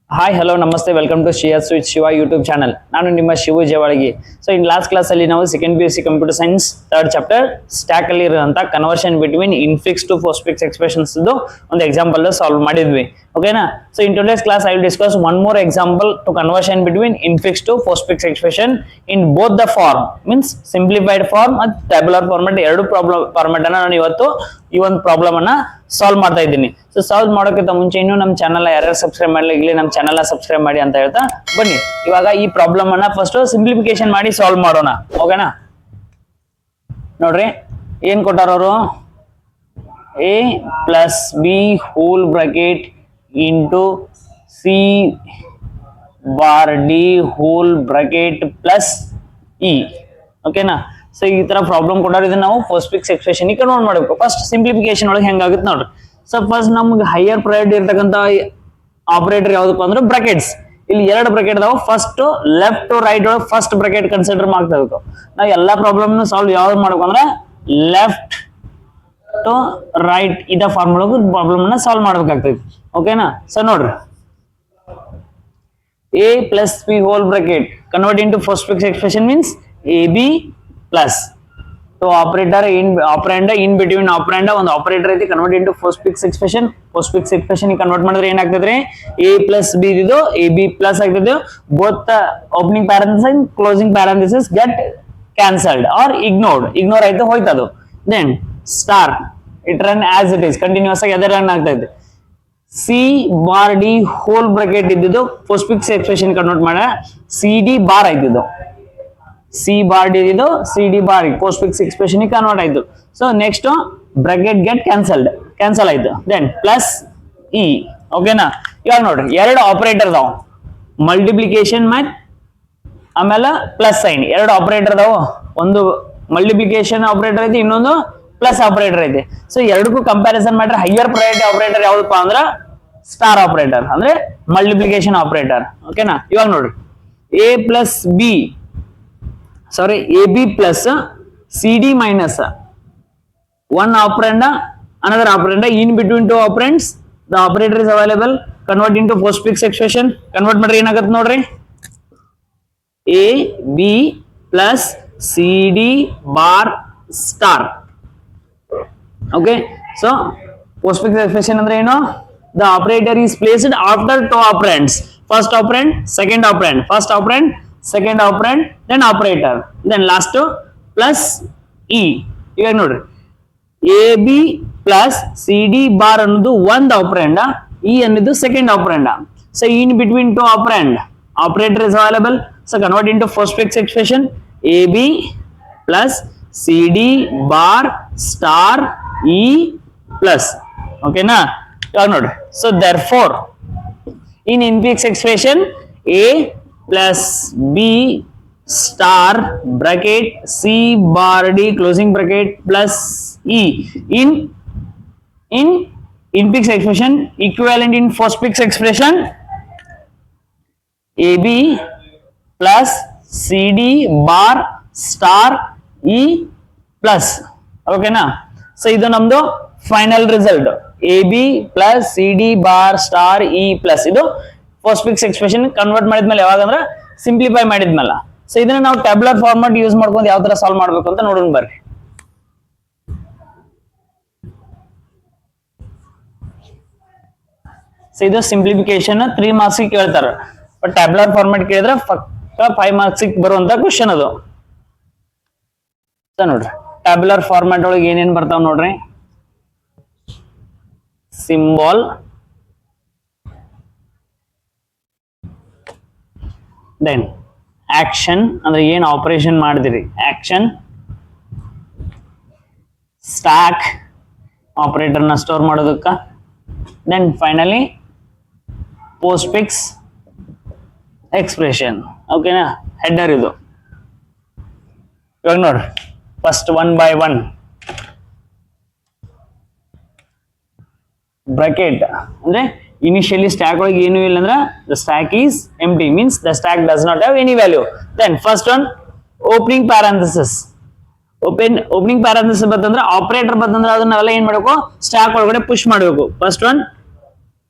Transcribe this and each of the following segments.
Hi hello ನಮಸ್ತೆ welcome to Shreyas with Shiva YouTube channel. ನಾನು ನಿಮ್ಮ Shivu Javalagi. So in last class ಅಲ್ಲಿ ನಾವು second PUC computer science third chapter stack ಅಲ್ಲಿ ಇರುವಂತ conversion between infix to postfix expressions ಒಂದು ಎಕ್ಸಾಂಪಲ್ ಸಾಲ್ವ್ ಮಾಡಿದ್ವಿ. ಓಕೆನಾ? So in today's class I will discuss one more example to conversion between infix to postfix expression in both the form means simplified form ಮತ್ತು tabular format ಎರಡು format ಅನ್ನ ನಾನು ಇವತ್ತು ಈ ಒಂದು ಪ್ರಾಬ್ಲಮ್ ಅನ್ನ ಸಾಲ್ವ್ ಮಾಡ್ತಾ ಇದ್ದೀನಿ. ಸೊ ಸಾಲ್ವ್ ಮಾಡೋಕ್ಕಿಂತ ಮುಂಚೆ ಇನ್ನು ನಮ್ಮ ಚಾನಲ್ ಯಾರ್ಯಾರು ಸಬ್ಸ್ಕ್ರೈಬ್ ಮಾಡಲಿ ಈಗಲೇ ನಮ್ಮ ಚಾನಲ್ ಸಬ್ಸ್ಕ್ರೈಬ್ ಮಾಡಿ ಅಂತ ಹೇಳ್ತಾ ಬನ್ನಿ ಇವಾಗ ಈ ಪ್ರಾಬ್ಲಮ್ ಅನ್ನ ಫಸ್ಟ್ ಸಿಂಪ್ಲಿಫಿಕೇಶನ್ ಮಾಡಿ ಸಾಲ್ವ್ ಮಾಡೋಣ. ಓಕೆನಾ? ನೋಡ್ರಿ ಏನ್ ಕೊಟ್ಟಾರ ಅವರು, a plus B whole bracket into C bar D whole bracket plus E. ಓಕೆನಾ? ಸೊ ಈ ತರ ಪ್ರಾಬ್ಲಮ್ ಕೊಟ್ಟಾರ. ಇದನ್ನ ನಾವು ಪೋಸ್ಟ್ಫಿಕ್ಸ್ ಎಕ್ಸ್ಪ್ರೆಷನ್ ಕನ್ವರ್ಟ್ ಮಾಡಬೇಕು. ಫಸ್ಟ್ ಸಿಂಪ್ಲಿಫಿಕೇಶನ್ ಒಳಗೆ ಹೆಂಗಾಗುತ್ತೆ ನೋಡ್ರಿ. ಸೊ ಫಸ್ಟ್ ನಮ್ಗೆ ಹೈಯರ್ ಪ್ರಯಾರಿಟಿ ಇರ್ತಕ್ಕಂಥ ಆಪರೇಟರ್ ಯಾವ್ದಪ್ಪ ಅಂದ್ರೆ ಬ್ರಾಕೆಟ್ಸ್. ಇಲ್ಲಿ ಎರಡು ಬ್ರಾಕೆಟ್ ಅದಾವ. ಫಸ್ಟ್ ಲೆಫ್ಟ್ ಟು ರೈಟ್ ಒಳಗೆ ಫಸ್ಟ್ ಬ್ರಾಕೆಟ್ ಕನ್ಸಿಡರ್ ಮಾಡ್ತಾ ಇರ್ಬೇಕು. ನಾವು ಎಲ್ಲಾ ಪ್ರಾಬ್ಲಮ್ ಸಾಲ್ವ್ ಯಾವ್ದು ಮಾಡ್ಬೇಕು ಅಂದ್ರೆ ಲೆಫ್ಟ್ ಟು ರೈಟ್ ಇದ ಫಾರ್ಮ್ ಒಳಗೆ ಪ್ರಾಬ್ಲಮ್ ಅನ್ನ ಸಾಲ್ವ್ ಮಾಡ್ಬೇಕಾಗ್ತೈತಿ. ಓಕೆನಾ? ಸೊ ನೋಡ್ರಿ, a plus B whole bracket convert into postfix expression means A B plus so operator operand in between operand ಒಂದು ಆಪರೇಟರ್ ಐತಿ convert into postfix expression. Postfix expression convert ಮಾಡಿದ್ರೆ ಏನಾಗ್ತದ್ರಿ, A plus B ಇದು A B plus ಆಗ್ತದೆ. Both opening parenthesis closing parenthesis get cancelled or ignore ಆಯ್ತು ಹೋಯ್ತದು. Then star it run as it is continues ಆಗಿ ಅದೇ run ಆಗ್ತಾ ಇದೆ. C bar D whole bracket ಇದ್ದಿದ್ದು ಪೋಸ್ಟ್ಫಿಕ್ಸ್ ಎಕ್ಸ್ಪ್ರೆಷನ್ ಕನ್ವರ್ಟ್ ಮಾಡ ಸಿ ಡಿ ಬಾರ್ ಆಯ್ತಿದ್ದು. ಸಿ ಬಾರ್ ಡಿ ಇದು C D bar postfix expression convert ಆಯ್ತು. So next bracket get cancel ಆಯ್ತು. Then plus E. ಓಕೆನಾ? ಇವಾಗ ನೋಡ್ರಿ ಎರಡು ಆಪರೇಟರ್ ಅದಾವ, ಮಲ್ಟಿಪ್ಲಿಕೇಶನ್ ಮತ್ತು ಆಮೇಲೆ ಪ್ಲಸ್ ಸೈನ್. ಎರಡು ಆಪರೇಟರ್ ಅದಾವ, ಒಂದು ಮಲ್ಟಿಪ್ಲಿಕೇಶನ್ ಆಪರೇಟರ್ ಐತಿ, ಇನ್ನೊಂದು ಪ್ಲಸ್ ಆಪರೇಟರ್ ಐತಿ. ಸೊ ಎರಡಕ್ಕೂ ಕಂಪ್ಯಾರಿಸನ್ ಮಾಡ್ರೆ ಹೈಯರ್ ಪ್ರಯಾರಿಟಿ ಆಪರೇಟರ್ ಯಾವ್ದಪ್ಪ ಅಂದ್ರ ಸ್ಟಾರ್ ಆಪರೇಟರ್ ಅಂದ್ರೆ ಮಲ್ಟಿಪ್ಲಿಕೇಶನ್ ಆಪರೇಟರ್. ಓಕೆನಾ? ಇವಾಗ ನೋಡ್ರಿ A plus B sorry A B plus C D minus one operand another operand in between two operands the operator is available. Convert into postfix expression. Convert ಮಾಡ್ರಿ ಏನಾಗುತ್ತೆ ನೋಡ್ರಿ, a b plus c d bar star. Okay, so postfix expression ಅಂದ್ರೆ ಏನು, the operator is placed after two operands, first operand second operand, first operand second operand then operator then last plus e. ಇವಾಗ ನೋಡ್ರಿ A B plus C D bar ಅನ್ನೋದು ಒಂದು operand, E ಅನ್ನೋದು second operand. So in between two operand operator is available. So convert into postfix expression A B plus C D bar star E plus. ಓಕೆನಾ? ಇವಾಗ ನೋಡ್ರಿ, so therefore in infix expression A plus B star bracket C bar D closing bracket plus e in infix expression equivalent in postfix expression ab plus cd bar star e plus. Okay na? So idu namdu final result ab plus cd bar star e plus idu postfix expression convert ಮಾಡಿದ್ಮೇಲೆ ಯಾವಾಗಂದ್ರೆ simplify ಮಾಡಿದ್ಮೇಲೆ. So ಇದನ್ನ ನಾವು tabular format use ಮಾಡ್ಕೊಂಡು ಯಾವ ತರ solve ಮಾಡಬೇಕು ಅಂತ ನೋಡೋಣ ಬರ್ರಿ. ಸೊ ಇದು ಸಿಂಪ್ಲಿಫಿಕೇಶನ್ 3 ಮಾರ್ಕ್ಸ್ ಕೇಳ್ತಾರೆ, ಬಟ್ ಟ್ಯಾಬ್ಯುಲರ್ ಫಾರ್ಮೆಟ್ ಕೇಳಿದ್ರೆ ಪಕ್ಕ 5 ಮಾರ್ಕ್ಸ್ ಬರುವಂತ ಕ್ವಶನ್ ಅದು. ನೋಡ್ರಿ ಟ್ಯಾಬ್ಯುಲರ್ ಫಾರ್ಮೆಟ್ ಒಳಗೆ ಏನೇನ್ ಬರ್ತಾವ ನೋಡ್ರಿ, ಸಿಂಬಾಲ್, ದೆನ್ ಆಕ್ಷನ್ ಅಂದ್ರೆ ಏನ್ ಆಪರೇಷನ್ ಮಾಡಿದಿರಿ ಆಕ್ಷನ್, ಸ್ಟಾಕ್ ಆಪರೇಟರ್ ನ ಸ್ಟೋರ್ ಮಾಡೋದಕ್ಕ, ದೆನ್ ಫೈನಲಿ postfix expression. ಓಕೆನಾ? ಹೆಡರ್ ಇದು. ಇವಾಗ ನೋಡ್ರಿ first one by one bracket ಅಂದ್ರೆ ಇನಿಷಿಯಲಿ ಸ್ಟ್ಯಾಕ್ ಒಳಗೆ ಏನು ಇಲ್ಲ ಅಂದ್ರೆ the stack is empty means the stack does not have any value. Then first one opening parenthesis. Opening parenthesis ಬಂತಂದ್ರೆ ಆಪರೇಟರ್ ಬಂತಂದ್ರೆ ಅದನ್ನೆಲ್ಲ ಏನ್ ಮಾಡಬೇಕು, ಸ್ಟ್ಯಾಕ್ ಒಳಗಡೆ ಪುಷ್ ಮಾಡಬೇಕು. First one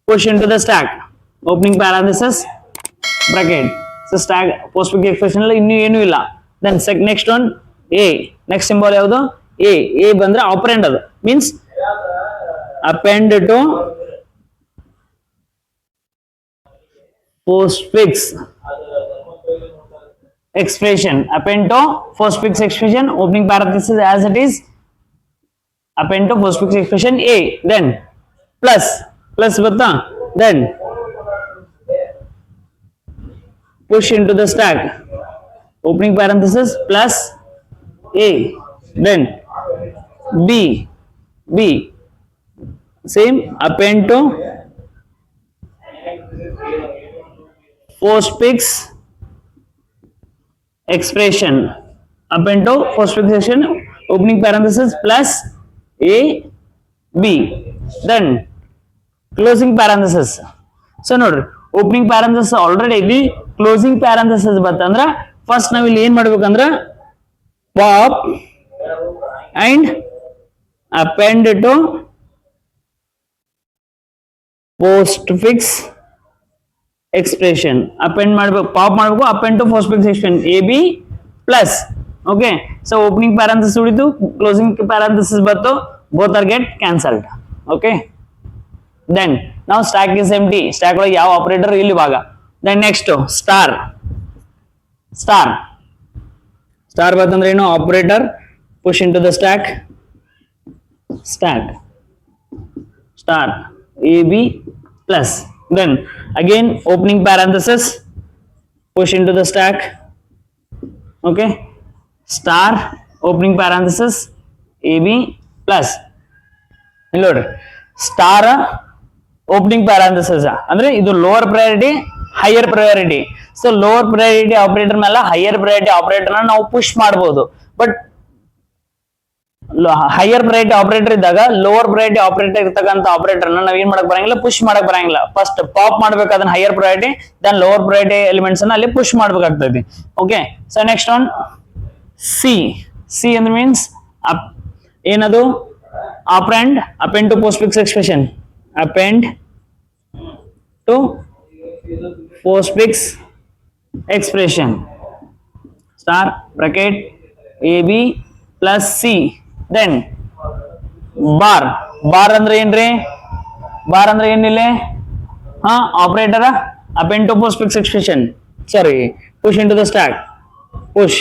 push into the stack, opening parenthesis bracket. So stack post fix expression ಅಲ್ಲಿ ಇನ್ನೂ ಏನೂ ಇಲ್ಲ. Then next one a, next symbol ಯಾವುದು a ಬಂದ್ರೆ operand ಅದು means append to postfix expression, append to postfix expression, opening parenthesis as it is, append to postfix expression a, then plus bata, then push into the stack, opening parenthesis plus a, then b same, append to postfix expression, append to postfix expression, opening parenthesis plus a b, then closing parenthesis. So ನೋಡ್ರಿ opening parenthesis already ಇಲ್ಲಿ closing parenthesis ಬಂತಂದ್ರ first ನಾವ್ ಇಲ್ಲಿ ಏನ್ ಮಾಡ್ಬೇಕಂದ್ರ pop and append to postfix expression, append ಮಾಡಬೇಕು, pop ಮಾಡಬೇಕು, append to postfix expression ab plus. Okay, so opening parenthesis ಉಳಿತು, closing parenthesis ಬಂತು, both are get cancelled. Okay, then now stack is empty, stack ಒಳಗೆ ಯಾವ operator ಇಲ್ಲಿ ಭಾಗ. Then next star ಬಂತಂದ್ರೆ ಏನು operator push into the stack star ab plus, then again opening parenthesis push into the stack. Okay, star opening parenthesis ab plus, ನೋಡಿ star opening ಪ್ಯಾರಂಥಸಿಸ್ ಅಂದ್ರೆ ಇದು lower priority higher priority. So lower priority operator ಮೇಲೆ higher priority operator ನಾವು push ಮಾಡಬಹುದು, but higher priority operator ಇದ್ದಾಗ lower priority operator ಇರ್ತಕ್ಕಂಥ operator ನಾವ್ ಏನ್ ಮಾಡಕ್ ಬರಂಗಿಲ್ಲ, ಪುಷ್ ಮಾಡಕ್ ಬರಂಗಿಲ್ಲ. ಫಸ್ಟ್ ಪಾಪ್ ಮಾಡ್ಬೇಕು ಅದನ್ನ higher priority, then lower priority elements ಅನ್ನ ಅಲ್ಲಿ ಪುಷ್ ಮಾಡ್ಬೇಕಾಗ್ತದೆ. Okay, so next one C ಅಂದ್ರೆ ಮೀನ್ಸ್ ಏನದು operand, append to postfix expression, append to postfix expression, star bracket ab plus c, then bar ಅಂದ್ರೆ ಏನ್ರಿ, bar ಅಂದ್ರೆ ಏನಿಲ್ಲ operator append to postfix expression, sorry push into the stack, push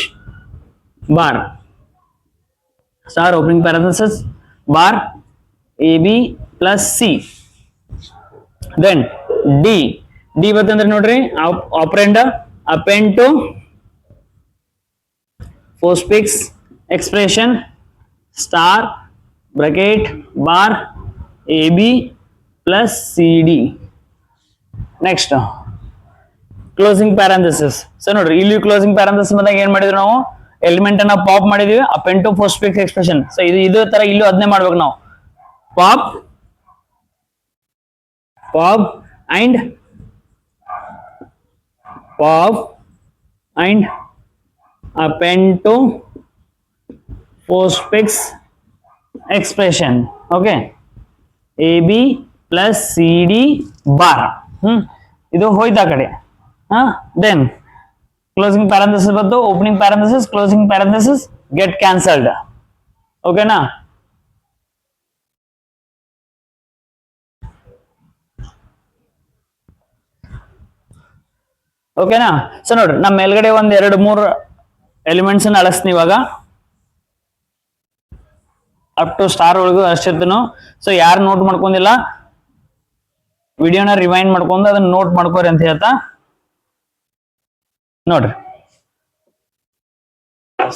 bar star opening parenthesis bar ab plus c, then d ಬರ್ತಂದ್ರೆ ನೋಡ್ರಿ ಆಪರೆಂಡ್ append to postfix expression star bracket bar ab plus cd. next closing parenthesis. So ನೋಡ್ರಿ ಇಲ್ಲಿ closing ಪ್ಯಾರಂಥಸಿಸ್ ಬಂದಾಗ ಏನ್ ಮಾಡಿದ್ವಿ ನಾವು, element ಅನ್ನ pop ಮಾಡಿದೀವಿ, append to postfix expression. So ಇದು ತರ ಇಲ್ಲೂ ಅದನ್ನೇ ಮಾಡ್ಬೇಕು ನಾವು, pop and append to postfix expression. Okay, ab plus cd bar. ಇದು ಹೋಯ್ತು ಆ ಕಡೆ. then closing parenthesis ಬಂತು, opening parenthesis closing parenthesis get cancelled. ಓಕೆನಾ? ಓಕೆನಾ? ಸೊ ನೋಡ್ರಿ ನಮ್ಮ ಮೇಲ್ಗಡೆ ಒಂದ್ 2-3 ಎಲಿಮೆಂಟ್ಸ್ ಅನ್ನ ಅಳಿಸ್ತೀನಿ ಇವಾಗ, ಅಪ್ ಟು ಸ್ಟಾರ್ ಒಳಗೂ ಅಷ್ಟಿರ್ತನು. ಸೊ ಯಾರು ನೋಟ್ ಮಾಡ್ಕೊಂಡಿಲ್ಲ ವಿಡಿಯೋನ ರಿವೈಂಡ್ ಮಾಡ್ಕೊಂಡು ಅದನ್ನ ನೋಟ್ ಮಾಡ್ಕೋರಿ ಅಂತ ಹೇಳ್ತಾ ನೋಡ್ರಿ.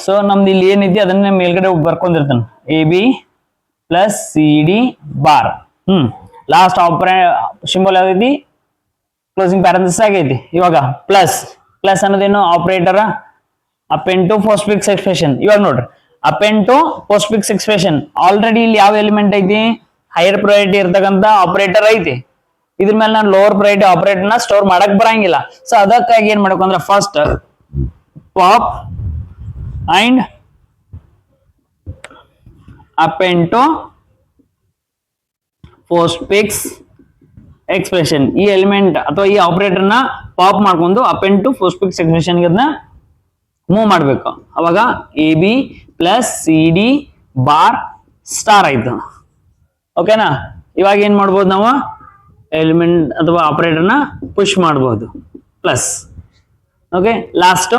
ಸೊ ನಮ್ದು ಇಲ್ಲಿ ಏನೈತಿ ಅದನ್ನ ಮೇಲ್ಗಡೆ ಬರ್ಕೊಂಡಿರ್ತಾನೆ, A B plus C D bar. Last symbol ಯಾವ್ದೈತಿ, ಕ್ಲೋಸಿಂಗ್ ಪ್ಯಾರಂಥಸಿಸ್ ಆಗೈತಿ. ಇವಾಗ ಪ್ಲಸ್ ಅನ್ನೋದೇನು operator append to postfix expression. ಇವಾಗ ನೋಡ್ರಿ append to postfix expression already ಇಲ್ಲಿ ಯಾವ ಎಲಿಮೆಂಟ್ ಐತಿ, ಹೈಯರ್ ಪ್ರಯಾರಿಟಿ ಇರ್ತಕ್ಕಂಥ ಆಪರೇಟರ್ ಐತಿ. ಇದ್ರ ಮೇಲೆ ನಾನು ಲೋವರ್ ಪ್ರಯಾರಿಟಿ ಆಪರೇಟರ್ ನ ಸ್ಟೋರ್ ಮಾಡಕ್ ಬರಂಗಿಲ್ಲ. ಸೊ ಅದಕ್ಕಾಗಿ ಏನ್ ಮಾಡ್ಬೇಕು ಅಂದ್ರೆ first pop and append to postfix expression ಈ ಎಲಿಮೆಂಟ್ ಅಥವಾ ಈ ಆಪರೇಟರ್ ನ ಪಾಪ್ ಮಾಡ್ಕೊಂಡು append to postfix expression ಅದನ್ನ ಮೂವ್ ಮಾಡ್ಬೇಕು. ಅವಾಗ A B plus C D bar star ಆಯ್ತು. ಓಕೆನಾ, ಇವಾಗ ಏನ್ ಮಾಡ್ಬೋದು ನಾವು ಎಲಿಮೆಂಟ್ ಅಥವಾ ಆಪರೇಟರ್ ನ ಪುಷ್ ಮಾಡ್ಬೋದು plus. Okay, last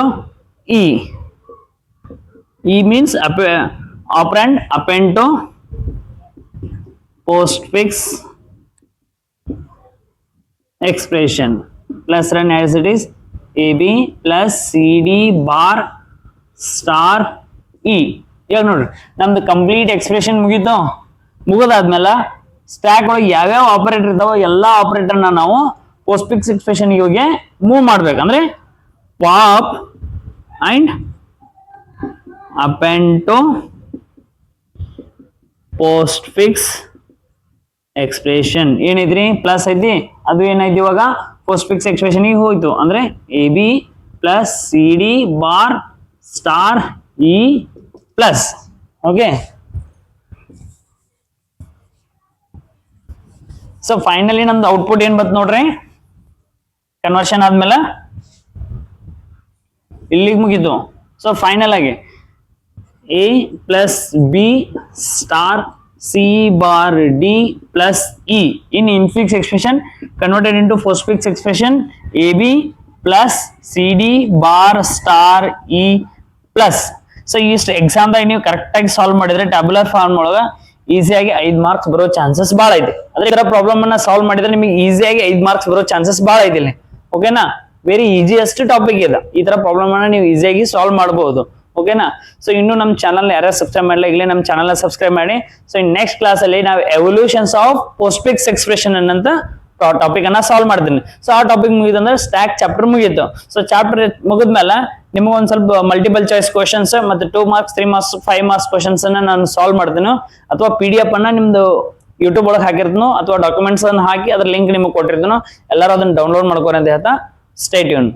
E means operand append to post fix expression plus run as it is ab plus cd bar star e. ಇವಾಗ ನೋಡ್ರಿ ನಮ್ದು ಕಂಪ್ಲೀಟ್ ಎಕ್ಸ್ಪ್ರೆಷನ್ ಮುಗಿದಾದ್ಮೇಲೆ ಸ್ಟ್ಯಾಕ್ ಒಳಗೆ ಯಾವ್ಯಾವ ಆಪರೇಟರ್ ಇದಾವೋ ಎಲ್ಲಾ ಆಪರೇಟರ್ನ ನಾವು ಪೋಸ್ಟ್ ಫಿಕ್ಸ್ ಎಕ್ಸ್ಪ್ರೆಷನ್ ಗೆ ಮೂವ್ ಮಾಡ್ಬೇಕಂದ್ರೆ pop and append to postfix expression ಏನೈತ್ರಿ ಪ್ಲಸ್ ಐತಿ, ಅದು ಏನೈತಿ ಇವಾಗ ಪೋಸ್ಟ್ ಫಿಕ್ಸ್ ಎಕ್ಸ್ಪ್ರೆಷನ್ ಹೋಯ್ತು ಅಂದ್ರೆ A B plus C D bar star E plus. Okay, so finally ನಮ್ದು ಔಟ್ಪುಟ್ ಏನ್ ಬಂತು ನೋಡ್ರಿ, ಕನ್ವರ್ಷನ್ ಆದ್ಮೇಲೆ ಇಲ್ಲಿಗೆ ಮುಗೀತು. ಸೊ ಫೈನಲ್ ಆಗಿ A plus B star C bar D plus E in infix expression converted into postfix expression AB plus CD bar star E plus. So ಇಷ್ಟು exam ದಾಗ ನೀವು ಕರೆಕ್ಟ್ ಆಗಿ ಸಾಲ್ವ್ ಮಾಡಿದ್ರೆ ಟ್ಯಾಬ್ಯುಲರ್ ಫಾರ್ಮ್ ಒಳಗೆ ಈಸಿಯಾಗಿ 5 marks ಬರೋ chances ಭಾಳ ಐತಿ. ಅದೇ ಇದರ ಪ್ರಾಬ್ಲಮ್ ಅನ್ನ ಸಾಲ್ವ್ ಮಾಡಿದ್ರೆ ನಿಮಗೆ ಈಸಿಯಾಗಿ 5 ಮಾರ್ಕ್ಸ್ ಬರೋ ಚಾನ್ಸಸ್ ಭಾಳ ಐತಿ ಇಲ್ಲಿ. ಓಕೆನಾ, ವೆರಿ ಈಸಿಯೆಸ್ಟ್ ಟಾಪಿಕ್ ಇದೆ. ಈ ತರ ಪ್ರಾಬ್ಲಮ್ ಅನ್ನ ನೀವು ಈಸಿಯಾಗಿ ಸಾಲ್ವ್ ಮಾಡಬಹುದು. ಓಕೆನಾ, ಸೊ ಇನ್ನು ನಮ್ಮ ಚಾನಲ್ ಯಾರು ಸಬ್ಸ್ಕ್ರೈಬ್ ಮಾಡಿಲ್ಲ ಈಗಲೇ ನಮ್ಮ ಚಾನಲ್ ಸಬ್ಸ್ಕ್ರೈಬ್ ಮಾಡಿ. ಸೊ ನೆಕ್ಸ್ಟ್ ಕ್ಲಾಸ್ ಅಲ್ಲಿ ನಾವು evaluations of postfix expression ಅನ್ನಂತ ಟಾಪಿಕ್ ಅನ್ನ ಸಾಲ್ವ್ ಮಾಡ್ತೀನಿ. ಸೊ ಆ ಟಾಪಿಕ್ ಮುಗಿದಂದ್ರೆ ಸ್ಟ್ಯಾಕ್ ಚಾಪ್ಟರ್ ಮುಗೀತು. ಸೊ ಚಾಪ್ಟರ್ ಮುಗಿದ್ಮೇಲೆ ನಿಮಗೆ ಒಂದ್ ಸ್ವಲ್ಪ ಮಲ್ಟಿಪಲ್ ಚಾಯ್ಸ್ ಕ್ವಶನ್ಸ್ ಮತ್ತೆ 2 ಮಾರ್ಕ್ಸ್ 3 ಮಾರ್ಕ್ಸ್ 5 ಮಾರ್ಕ್ಸ್ ಕ್ವಶನ್ಸ್ ಅನ್ನ ನಾನು ಸಾಲ್ವ್ ಮಾಡ್ತೀನಿ. ಅಥವಾ PDF ಅನ್ನ ನಿಮ್ದು ಯೂಟ್ಯೂಬ್ ಒಳಗೆ ಹಾಕಿರ್ತೀನೋ ಅಥವಾ ಡಾಕ್ಯುಮೆಂಟ್ಸ್ ಅನ್ನ ಹಾಕಿ ಅದ್ರ ಲಿಂಕ್ ನಿಮಗೆ ಕೊಟ್ಟಿರ್ತೀನೋ, ಎಲ್ಲರೂ ಅದನ್ನ ಡೌನ್ಲೋಡ್ ಮಾಡ್ಕೊರಿ ಅಂತ ಹೇಳ್ತಾ ಸ್ಟೇ ಟ್ಯೂನ್.